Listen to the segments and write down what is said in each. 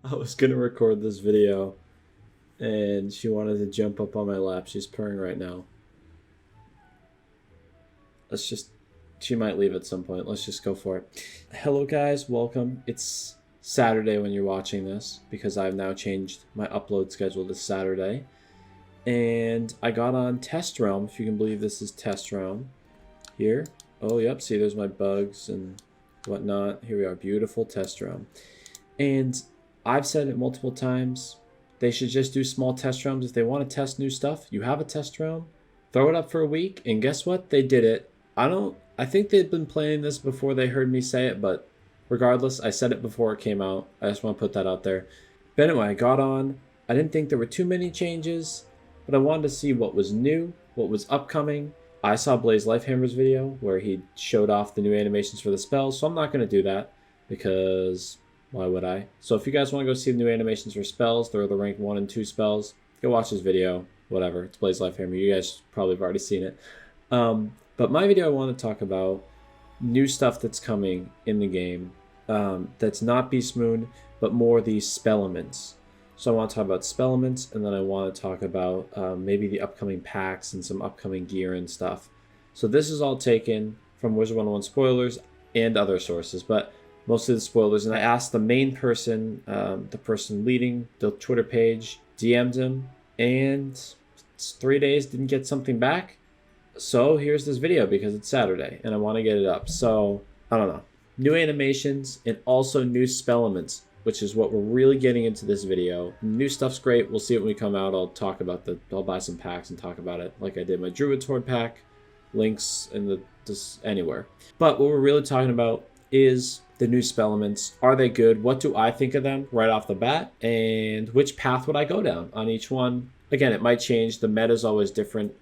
I was gonna record this video and she wanted to jump up on my lap. She's purring right now. Let's just, she might leave at some point. Let's just go for it. Hello guys, welcome. It's Saturday when you're watching this because I've now changed my upload schedule to Saturday. And I got on Test Realm, if you can believe this is Test Realm. Here. Oh, yep, see there's my bugs and whatnot. Here we are, beautiful Test Realm. And I've said it multiple times, they should just do small test realms. If they want to test new stuff, you have a test realm, throw it up for a week, and guess what? They did it. I think they'd been planning this before they heard me say it, but regardless, I said it before it came out. I just want to put that out there. But anyway, I got on. I didn't think there were too many changes, but I wanted to see what was new, what was upcoming. I saw Blaze Lifehammer's video where he showed off the new animations for the spells, so I'm not going to do that because why would I? So if you guys want to go see the new animations for spells, they're the rank 1 and 2 spells, go watch this video. Whatever, it's Blaze Lifehammer. You guys probably have already seen it. But my video, I want to talk about new stuff that's coming in the game that's not Beastmoon, but more the Spellements. So I want to talk about Spellements, and then I want to talk about maybe the upcoming packs and some upcoming gear and stuff. So this is all taken from Wizard101 Spoilers and other sources, but mostly the spoilers. And I asked the main person, the person leading the Twitter page, DM'd him, and it's 3 days, didn't get something back. So here's this video because it's Saturday and I want to get it up. So I don't know, new animations and also new Spellements, which is what we're really getting into this video. New stuff's great. We'll see it when we come out. I'll talk about I'll buy some packs and talk about it like I did my Druid Sword pack. Links in anywhere. But what we're really talking about is the new Spellements. Are they good? What do I think of them right off the bat? And which path would I go down on each one? Again, it might change. The meta is always different.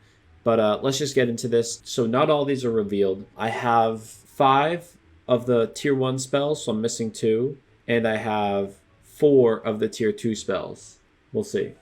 But let's just get into this. So not all these are revealed. I have 5 of the tier 1 spells, so I'm missing 2. And I have 4 of the tier 2 spells. We'll see.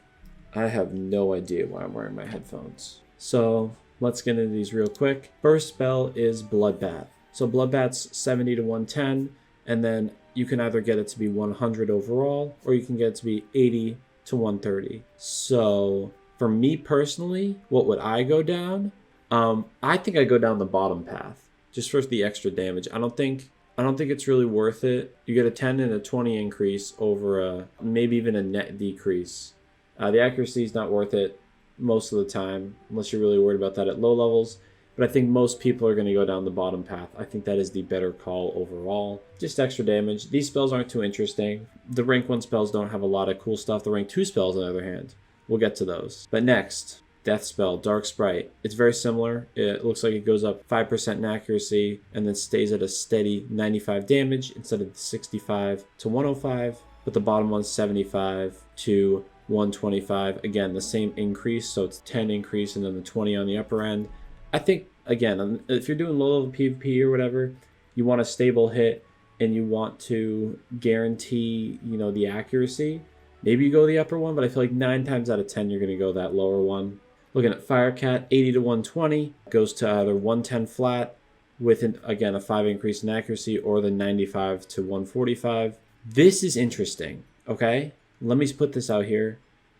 I have no idea why I'm wearing my headphones. So let's get into these real quick. First spell is Bloodbath. So Bloodbath's 70 to 110, and then you can either get it to be 100 overall, or you can get it to be 80 to 130. So for me personally, what would I go down? I think I go down the bottom path, just for the extra damage. I don't think it's really worth it. You get a 10 and a 20 increase over maybe even a net decrease. The accuracy is not worth it most of the time, unless you're really worried about that at low levels. But I think most people are going to go down the bottom path. I think that is the better call overall. Just extra damage. These spells aren't too interesting. The rank 1 spells don't have a lot of cool stuff. The rank 2 spells, on the other hand, we'll get to those. But next, Death Spell, Dark Sprite. It's very similar. It looks like it goes up 5% in accuracy and then stays at a steady 95 damage instead of 65 to 105. But the bottom one's 75 to 125. Again, the same increase. So it's 10 increase and then the 20 on the upper end. I think, again, if you're doing low level PvP or whatever, you want a stable hit and you want to guarantee, the accuracy. Maybe you go the upper one, but I feel like 9 times out of 10, you're going to go that lower one. Looking at Firecat, 80 to 120, goes to either 110 flat with, again, a 5 increase in accuracy, or the 95 to 145. This is interesting, okay? Let me put this out here.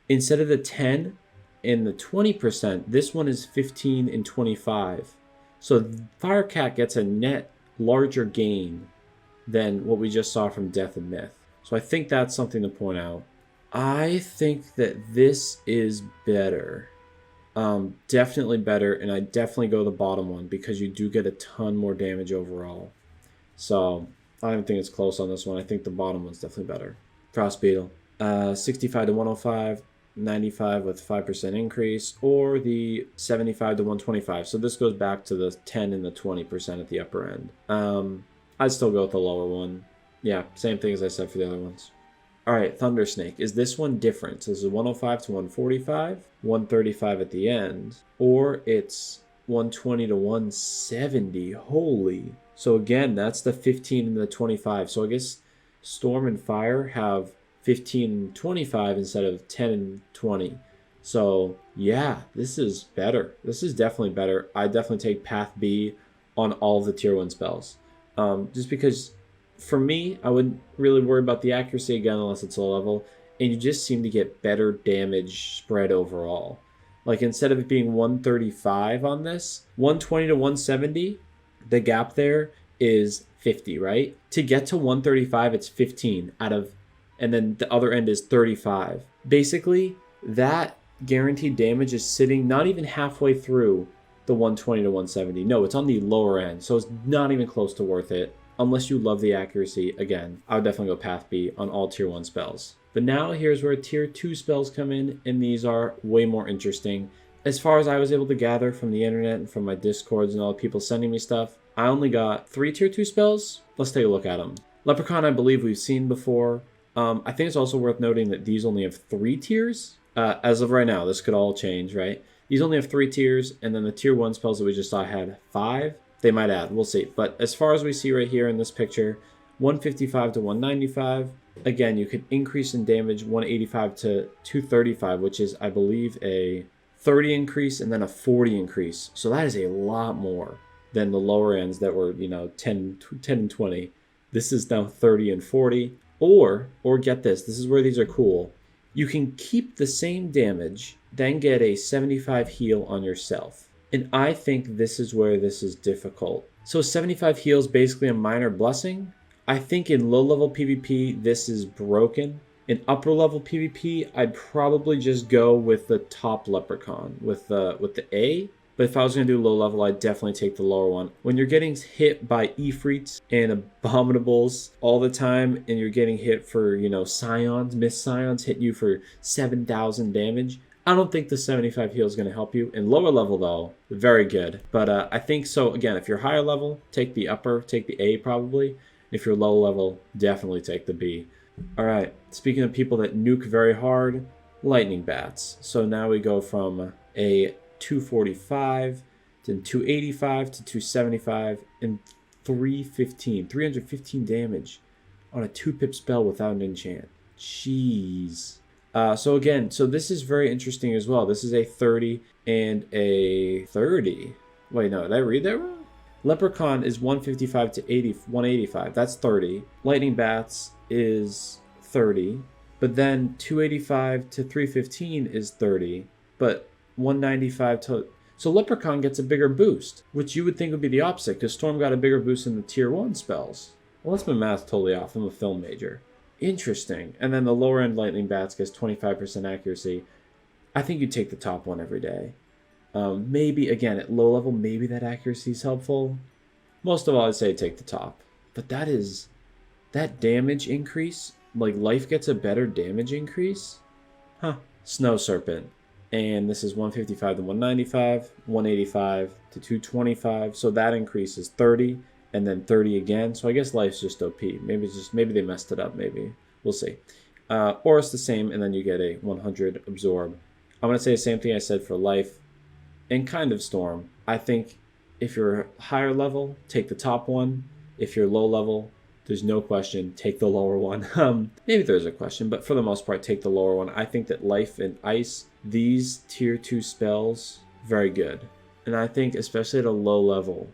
Instead of the 10 and the 20%, this one is 15 and 25. So Firecat gets a net larger gain than what we just saw from Death and Myth. So I think that's something to point out. I think that this is better. Definitely better, and I definitely go the bottom one because you do get a ton more damage overall. So I don't think it's close on this one. I think the bottom one's definitely better. Frost Beetle, 65 to 105, 95 with 5% increase, or the 75 to 125. So this goes back to the 10 and the 20% at the upper end. I'd still go with the lower one. Yeah, same thing as I said for the other ones. All right, Thunder Snake. Is this one different? So this is 105 to 145, 135 at the end, or it's 120 to 170. Holy. So again, that's the 15 and the 25. So I guess Storm and Fire have 15 and 25 instead of 10 and 20. So yeah, this is better. This is definitely better. I definitely take Path B on all of the tier 1 spells. Just because for me, I wouldn't really worry about the accuracy again unless it's low level. And you just seem to get better damage spread overall. Like instead of it being 135 on this, 120 to 170, the gap there is 50, right? To get to 135, it's 15 out of, and then the other end is 35. Basically, that guaranteed damage is sitting not even halfway through the 120 to 170. No, it's on the lower end, so it's not even close to worth it. Unless you love the accuracy, again, I would definitely go Path B on all Tier 1 spells. But now here's where Tier 2 spells come in, and these are way more interesting. As far as I was able to gather from the internet and from my Discords and all the people sending me stuff, I only got 3 Tier 2 spells. Let's take a look at them. Leprechaun, I believe we've seen before. I think it's also worth noting that these only have 3 tiers. As of right now, this could all change, right? These only have 3 tiers, and then the Tier 1 spells that we just saw had 5. They might add, we'll see. But as far as we see right here in this picture, 155 to 195. Again, you could increase in damage 185 to 235, which is, I believe, a 30 increase and then a 40 increase. So that is a lot more than the lower ends that were, 10 and 20. This is now 30 and 40. Or get this is where these are cool. You can keep the same damage, then get a 75 heal on yourself. And I think this is where this is difficult. So 75 heal is basically a minor blessing. I think in low level PvP, this is broken. In upper level PvP, I'd probably just go with the top Leprechaun, with the A. But if I was going to do low level, I'd definitely take the lower one. When you're getting hit by Ifrits and Abominables all the time, and you're getting hit for, Scions, Mist Scions hitting you for 7,000 damage, I don't think the 75 heal is going to help you. In lower level, though, very good. But I think so, again, if you're higher level, take the upper, take the A probably. If you're low level, definitely take the B. All right, speaking of people that nuke very hard, lightning bats. So now we go from a 245 to 285 to 275 and 315 damage on a 2-pip spell without an enchant. Jeez. So this is very interesting as well. This is a 30 and a 30. Wait, no, did I read that wrong? Leprechaun is 155 to 185. That's 30. Lightning Bats is 30. But then 285 to 315 is 30. But 195 to... So Leprechaun gets a bigger boost, which you would think would be the opposite, because Storm got a bigger boost in the Tier 1 spells. Well, that's my math totally off. I'm a film major. Interesting. And then the lower end Lightning Bats gets 25% accuracy. I think you take the top one every day. Maybe, again, at low level, maybe that accuracy is helpful. Most of all, I'd say take the top. But that damage increase, like life gets a better damage increase? Huh. Snow Serpent. And this is 155 to 195, 185 to 225. So that increase is 30 and then 30 again. So I guess life's just OP. Maybe they messed it up, maybe. We'll see. Or it's the same, and then you get a 100 absorb. I'm going to say the same thing I said for life and kind of Storm. I think if you're higher level, take the top one. If you're low level, there's no question, take the lower one. Maybe there's a question, but for the most part, take the lower one. I think that life and ice, these tier 2 spells, very good. And I think especially at a low level,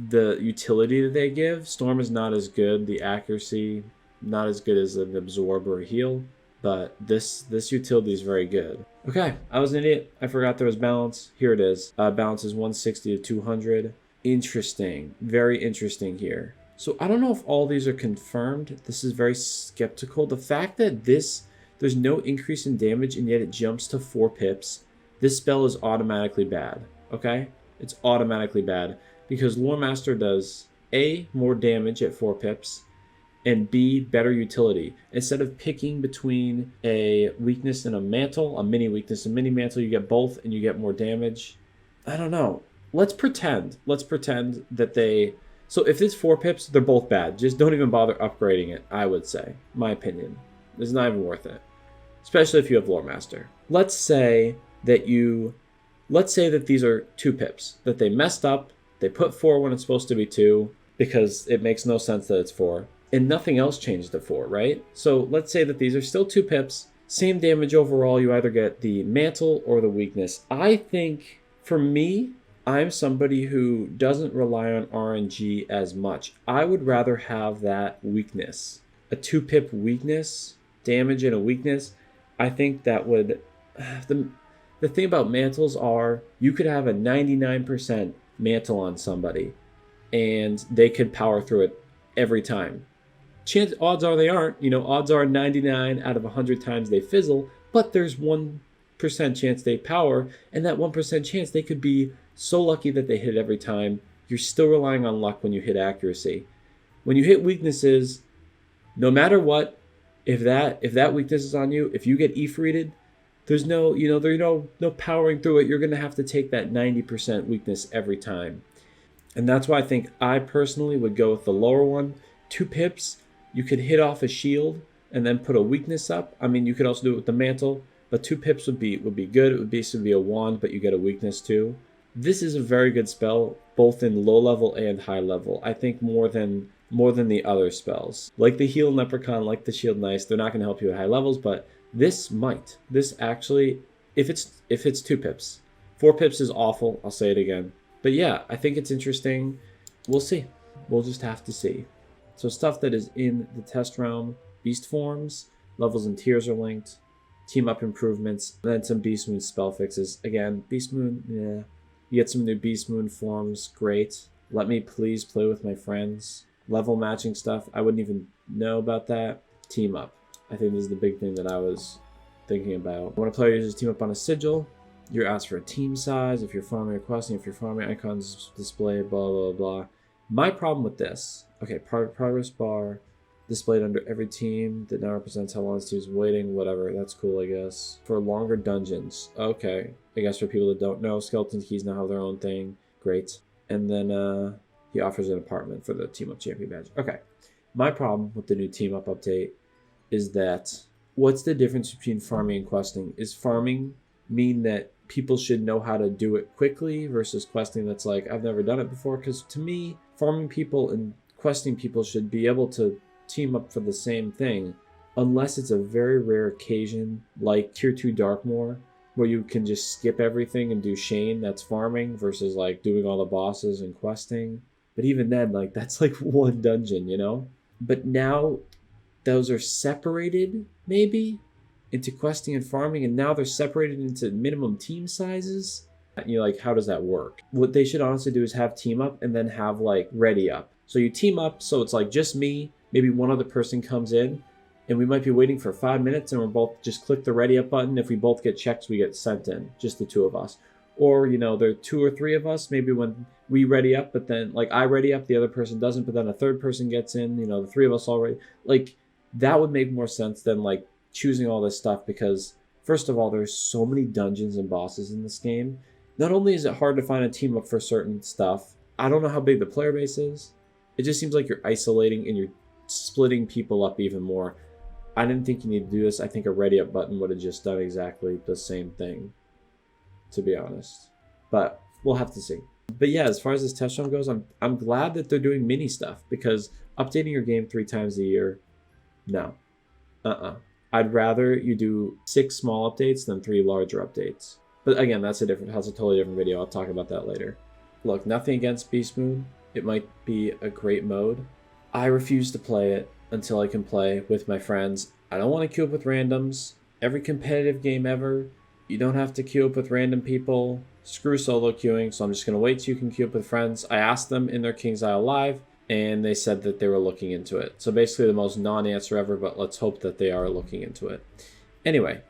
the utility that they give, Storm is not as good. The accuracy, not as good as an absorb or a heal. But this utility is very good. Okay, I was an idiot. I forgot there was balance. Here it is. Balance is 160 to 200. Interesting. Very interesting here. So I don't know if all these are confirmed. This is very skeptical. The fact that there's no increase in damage and yet it jumps to 4 pips. This spell is automatically bad. Okay? It's automatically bad. Because Lore Master does A, more damage at 4 pips. And B, better utility. Instead of picking between a weakness and a mantle, a mini weakness and mini mantle, you get both and you get more damage. I don't know. Let's pretend that they... So if it's 4 pips, they're both bad. Just don't even bother upgrading it, I would say. My opinion. It's not even worth it. Especially if you have Lore Master. Let's say that these are 2 pips. That they messed up. They put 4 when it's supposed to be 2. Because it makes no sense that it's 4. And nothing else changed to 4, right? So let's say that these are still 2 pips. Same damage overall. You either get the mantle or the weakness. I think, for me, I'm somebody who doesn't rely on RNG as much. I would rather have that weakness. A 2-pip weakness, damage and a weakness. I think that would... The thing about mantles are you could have a 99% mantle on somebody and they could power through it every time. Odds are they aren't. Odds are 99 out of 100 times they fizzle, but there's 1% chance they power, and that 1% chance they could be so lucky that they hit every time. You're still relying on luck when you hit accuracy. When you hit weaknesses, no matter what, if that weakness is on you, if you get E-freated, there's no powering through it. You're going to have to take that 90% weakness every time. And that's why I think I personally would go with the lower one. 2 pips, you could hit off a shield and then put a weakness up. I mean, you could also do it with the mantle, but 2 pips would be good. It would basically be a wand, but you get a weakness too. This is a very good spell, both in low level and high level. I think more than the other spells. Like the Heal Leprechaun, like the Shield Nice, they're not going to help you at high levels, but this might. This actually, if it's 2 pips. 4 pips is awful, I'll say it again. But yeah, I think it's interesting. We'll see. We'll just have to see. So stuff that is in the test realm, beast forms, levels and tiers are linked, team up improvements, and then some Beastmoon spell fixes. Again, Beastmoon, yeah. You get some new Beastmoon forms, great. Let me please play with my friends. Level matching stuff, I wouldn't even know about that. Team up. I think this is the big thing that I was thinking about. When a player uses team up on a sigil, you're asked for a team size, if you're farming or questing, if you're farming icons display, blah, blah, blah. My problem with this, okay, progress bar displayed under every team that now represents how long this team is waiting, whatever, that's cool, I guess. For longer dungeons, okay. I guess for people that don't know, skeleton keys now have their own thing, great. And then he offers an apartment for the team up champion badge. Okay, my problem with the new team up update is that what's the difference between farming and questing? Is farming mean that people should know how to do it quickly versus questing that's like, I've never done it before? Because to me, farming people and questing people should be able to team up for the same thing, unless it's a very rare occasion like tier 2 Darkmoor, where you can just skip everything and do Shane, that's farming, versus like doing all the bosses and questing. But even then, like, that's like one dungeon, But now those are separated, maybe, into questing and farming, and now they're separated into minimum team sizes. Like, how does that work? What they should honestly do is have team up and then have like ready up. So you team up, so it's like just me, maybe one other person comes in, and we might be waiting for 5 minutes, and we're both just click the ready up button. If we both get checks, we get sent in, just the 2 of us. Or, there are 2 or 3 of us, maybe when we ready up, but then like I ready up, the other person doesn't, but then a 3rd person gets in, the 3 of us already. Like, that would make more sense than like choosing all this stuff, because first of all, there's so many dungeons and bosses in this game. Not only is it hard to find a team up for certain stuff, I don't know how big the player base is. It just seems like you're isolating and you're splitting people up even more. I didn't think you need to do this. I think a ready up button would have just done exactly the same thing, to be honest. But we'll have to see. But yeah, as far as this test run goes, I'm glad that they're doing mini stuff, because updating your game 3 times a year, no. I'd rather you do 6 small updates than 3 larger updates. But again, that's a totally different video. I'll talk about that later. Look, nothing against Beastmoon. It might be a great mode. I refuse to play it until I can play with my friends. I don't want to queue up with randoms. Every competitive game ever, you don't have to queue up with random people. Screw solo queuing, so I'm just going to wait till you can queue up with friends. I asked them in their King's Isle Live, and they said that they were looking into it. So basically the most non-answer ever, but let's hope that they are looking into it. Anyway,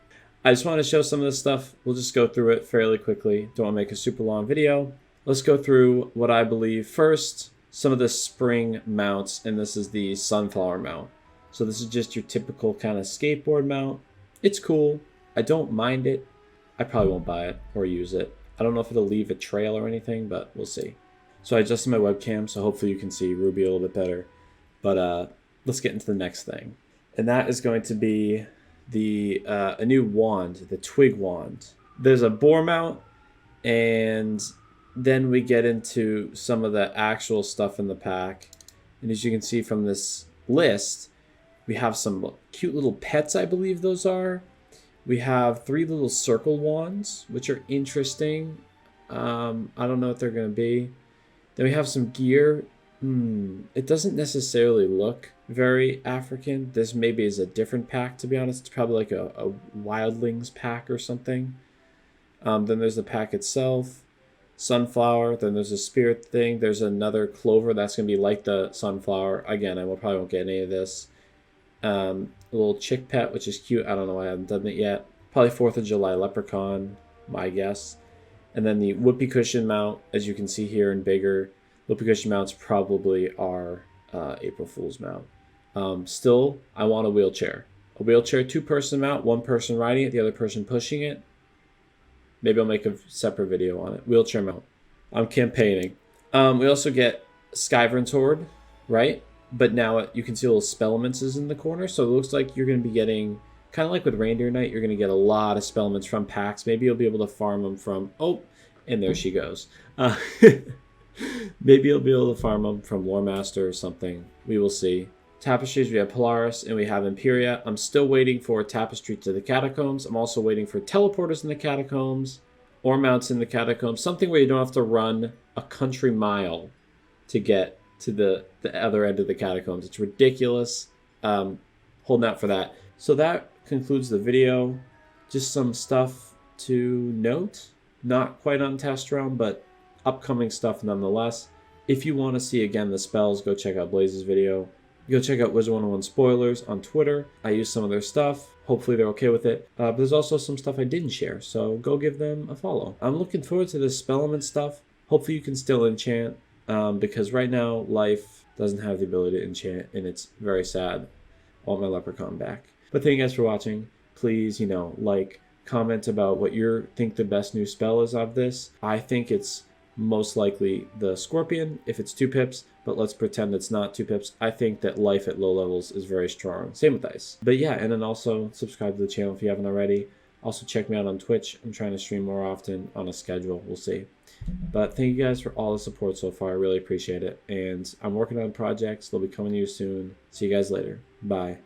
I just want to show some of this stuff. We'll just go through it fairly quickly. Don't want to make a super long video. Let's go through what I believe. First, some of the spring mounts, and this is the sunflower mount. So this is just your typical kind of skateboard mount. It's cool. I don't mind it. I probably won't buy it or use it. I don't know if it'll leave a trail or anything, but we'll see. So I adjusted my webcam, so hopefully you can see Ruby a little bit better. But let's get into the next thing. And that is going to be the a new wand, the twig wand. There's a boar mount, and then we get into some of the actual stuff in the pack. And as you can see from this list, we have some cute little pets, I believe those are. We have 3 little circle wands, which are interesting. I don't know what they're going to be. Then we have some gear. It doesn't necessarily look very African. This maybe is a different pack, to be honest. It's probably like a Wildlings pack or something. Then there's the pack itself. Sunflower. Then there's a spirit thing. There's another clover that's going to be like the sunflower. Again, I probably won't get any of this. A little chick pet, which is cute. I don't know why I haven't done it yet. Probably 4th of July leprechaun, my guess. And then the whoopee cushion mount, as you can see here in bigger. Whoopee cushion mounts probably are April Fool's mount. Still, I want a wheelchair. A wheelchair 2-person mount, 1 person riding it, the other person pushing it. Maybe I'll make a separate video on it. Wheelchair mount. I'm campaigning. We also get Skyvern's Horde, right? But now you can see little Spellements is in the corner. So it looks like you're going to be getting, kind of like with Reindeer Knight, you're going to get a lot of Spellements from packs. Maybe you'll be able to farm them from, oh, and there she goes. Maybe you'll be able to farm them from Warmaster or something. We will see. Tapestries, we have Polaris and we have Imperia. I'm still waiting for Tapestry to the Catacombs. I'm also waiting for Teleporters in the Catacombs or Mounts in the Catacombs. Something where you don't have to run a country mile to get to the other end of the Catacombs. It's ridiculous. Holding out for that. So that concludes the video. Just some stuff to note. Not quite on test realm, but upcoming stuff nonetheless. If you want to see again the spells, go check out Blaze's video. Go check out Wizard101 Spoilers on Twitter. I use some of their stuff. Hopefully they're okay with it. But there's also some stuff I didn't share, so go give them a follow. I'm looking forward to this Spellement stuff. Hopefully you can still enchant, because right now life doesn't have the ability to enchant, and it's very sad. I want my leprechaun back. But thank you guys for watching. Please, like, comment about what you think the best new spell is of this. I think it's most likely the Scorpion if it's 2 pips, but let's pretend it's not 2 pips. I think that life at low levels is very strong. Same with ice. But yeah, and then also subscribe to the channel if you haven't already. Also check me out on Twitch. I'm trying to stream more often on a schedule. We'll see. But thank you guys for all the support so far. I really appreciate it. And I'm working on projects. They'll be coming to you soon. See you guys later. Bye.